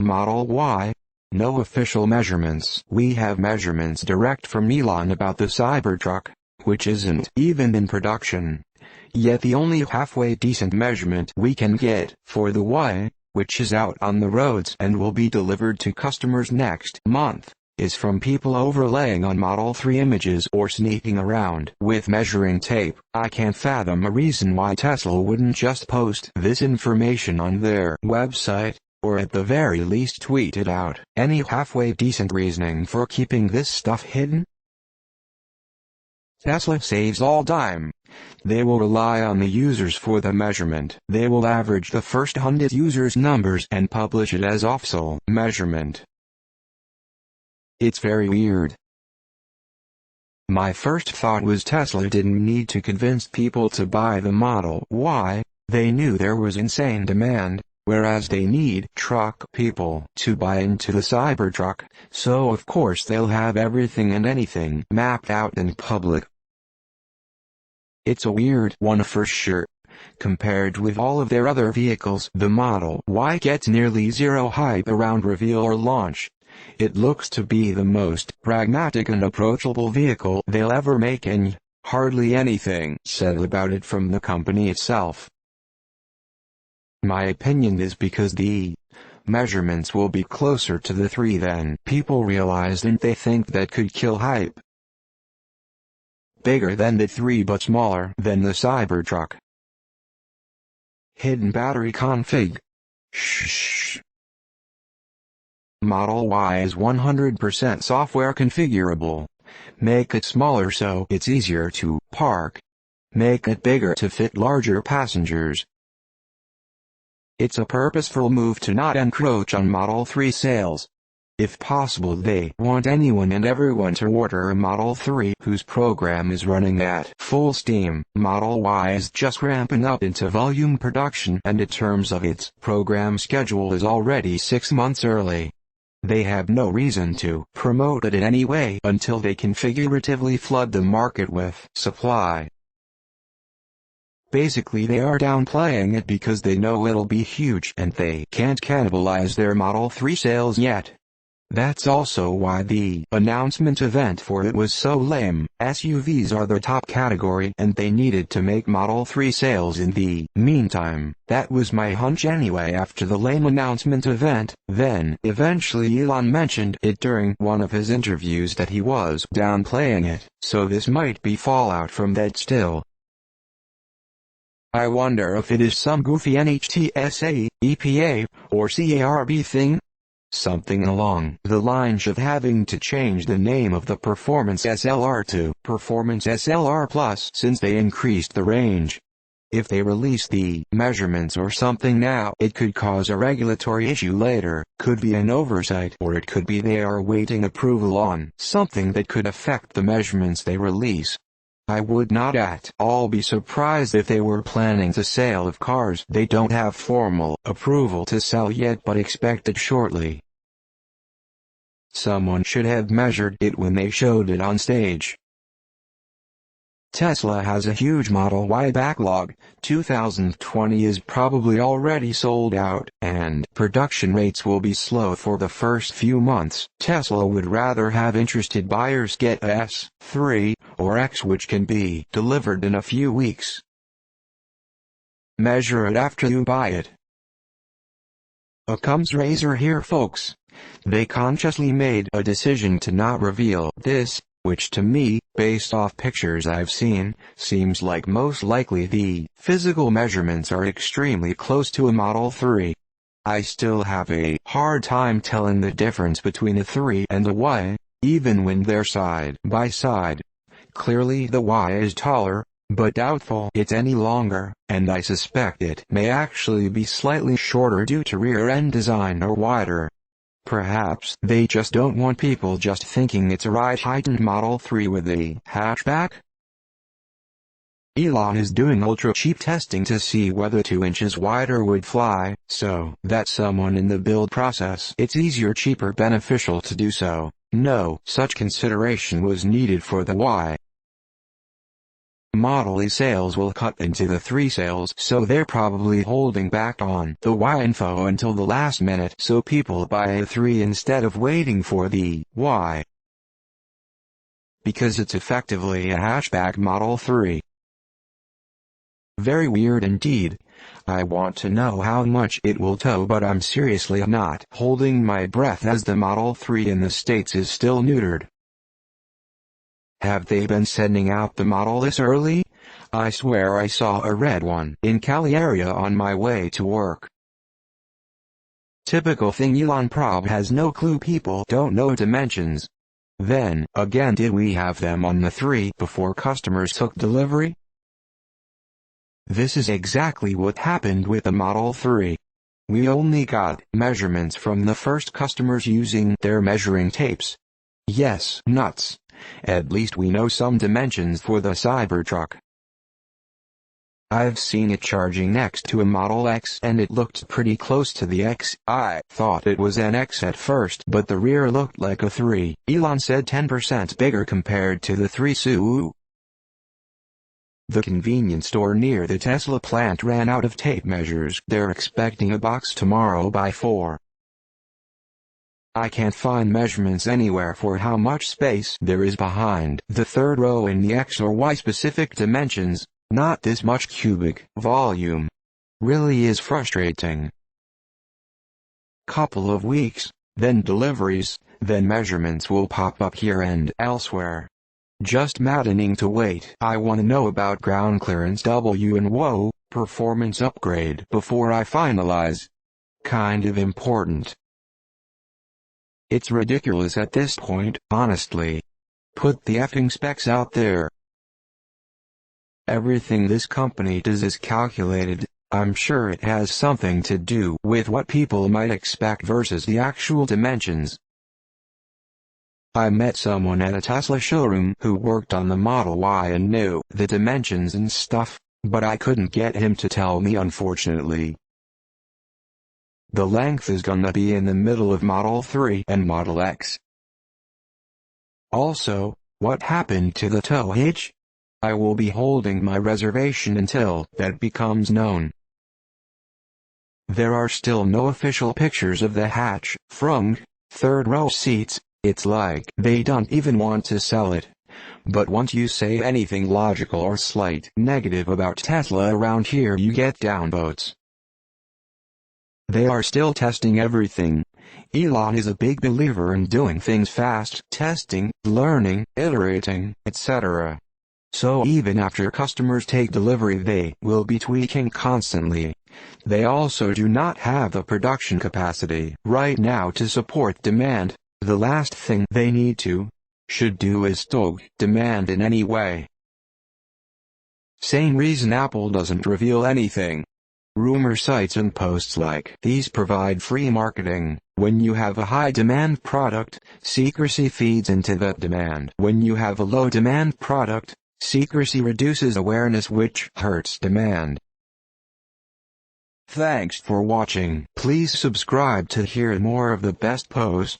Model Y. No official measurements. We have measurements direct from Elon about the Cybertruck, which isn't even in production. Yet the only halfway decent measurement we can get for the Y, which is out on the roads and will be delivered to customers next month, is from people overlaying on Model 3 images or sneaking around with measuring tape. I can't fathom a reason why Tesla wouldn't just post this information on their website, or at the very least tweet it out. Any halfway decent reasoning for keeping this stuff hidden? Tesla saves all time. They will rely on the users for the measurement. They will average the first 100 users' numbers and publish it as official measurement. It's very weird. My first thought was Tesla didn't need to convince people to buy the Model Y. They knew there was insane demand, whereas they need truck people to buy into the Cybertruck, so of course they'll have everything and anything mapped out in public. It's a weird one for sure. Compared with all of their other vehicles, the Model Y gets nearly zero hype around reveal or launch. It looks to be the most pragmatic and approachable vehicle they'll ever make, and hardly anything said about it from the company itself. My opinion is because the measurements will be closer to the 3 than people realized, and they think that could kill hype. Bigger than the 3 but smaller than the Cybertruck. Hidden battery config. Shh. Model Y is 100% software configurable. Make it smaller so it's easier to park. Make it bigger to fit larger passengers. It's a purposeful move to not encroach on Model 3 sales. If possible, they want anyone and everyone to order a Model 3 whose program is running at full steam. Model Y is just ramping up into volume production, and in terms of its program schedule is already 6 months early. They have no reason to promote it in any way until they can figuratively flood the market with supply. Basically, they are downplaying it because they know it'll be huge and they can't cannibalize their Model 3 sales yet. That's also why the announcement event for it was so lame. SUVs are the top category and they needed to make Model 3 sales in the meantime. That was my hunch anyway after the lame announcement event. Then, eventually Elon mentioned it during one of his interviews that he was downplaying it, so this might be fallout from that still. I wonder if it is some goofy NHTSA, EPA, or CARB thing? Something along the lines of having to change the name of the Performance SLR to Performance SLR Plus since they increased the range. If they release the measurements or something now, it could cause a regulatory issue later, could be an oversight, or it could be they are waiting approval on something that could affect the measurements they release. I would not at all be surprised if they were planning the sale of cars they don't have formal approval to sell yet but expected shortly. Someone should have measured it when they showed it on stage. Tesla has a huge Model Y backlog. 2020 is probably already sold out, and production rates will be slow for the first few months. Tesla would rather have interested buyers get a S3 or X, which can be delivered in a few weeks. Measure it after you buy it. Occam's razor here, folks. They consciously made a decision to not reveal this, which to me, based off pictures I've seen, seems like most likely the physical measurements are extremely close to a Model 3. I still have a hard time telling the difference between a 3 and a Y, even when they're side by side. Clearly the Y is taller, but doubtful it's any longer, and I suspect it may actually be slightly shorter due to rear-end design or wider. Perhaps they just don't want people just thinking it's a ride-heightened Model 3 with a hatchback. Elon is doing ultra-cheap testing to see whether 2 inches wider would fly, so that someone in the build process it's easier, cheaper, beneficial to do so. No such consideration was needed for the Y. Model E sales will cut into the 3 sales, so they're probably holding back on the Y info until the last minute so people buy a 3 instead of waiting for the Y. Because it's effectively a hatchback Model 3. Very weird indeed. I want to know how much it will tow, but I'm seriously not holding my breath as the Model 3 in the States is still neutered. Have they been sending out the Model S early? I swear I saw a red one in Cali area on my way to work. Typical thing, Elon prob has no clue people don't know dimensions. Then, again, did we have them on the 3 before customers took delivery? This is exactly what happened with the Model 3. We only got measurements from the first customers using their measuring tapes. Yes, nuts. At least we know some dimensions for the Cybertruck. I've seen it charging next to a Model X and it looked pretty close to the X. I thought it was an X at first, but the rear looked like a 3. Elon said 10% bigger compared to the 3 SUV. The convenience store near the Tesla plant ran out of tape measures. They're expecting a box tomorrow by 4. I can't find measurements anywhere for how much space there is behind the third row in the X or Y specific dimensions, not this much cubic volume. Really is frustrating. Couple of weeks, then deliveries, then measurements will pop up here and elsewhere. Just maddening to wait. I wanna know about ground clearance W and WOA, performance upgrade before I finalize. Kind of important. It's ridiculous at this point, honestly. Put the effing specs out there. Everything this company does is calculated. I'm sure it has something to do with what people might expect versus the actual dimensions. I met someone at a Tesla showroom who worked on the Model Y and knew the dimensions and stuff, but I couldn't get him to tell me, unfortunately. The length is gonna be in the middle of Model 3 and Model X. Also, what happened to the tow hitch? I will be holding my reservation until that becomes known. There are still no official pictures of the hatch, front, third row seats. It's like they don't even want to sell it. But once you say anything logical or slight negative about Tesla around here, you get downvotes. They are still testing everything. Elon is a big believer in doing things fast, testing, learning, iterating, etc. So even after customers take delivery, they will be tweaking constantly. They also do not have the production capacity right now to support demand. The last thing they should do is stoke demand in any way. Same reason Apple doesn't reveal anything. Rumor sites and posts like these provide free marketing. When you have a high demand product, secrecy feeds into that demand. When you have a low demand product, secrecy reduces awareness, which hurts demand. Thanks for watching. Please subscribe to hear more of the best posts.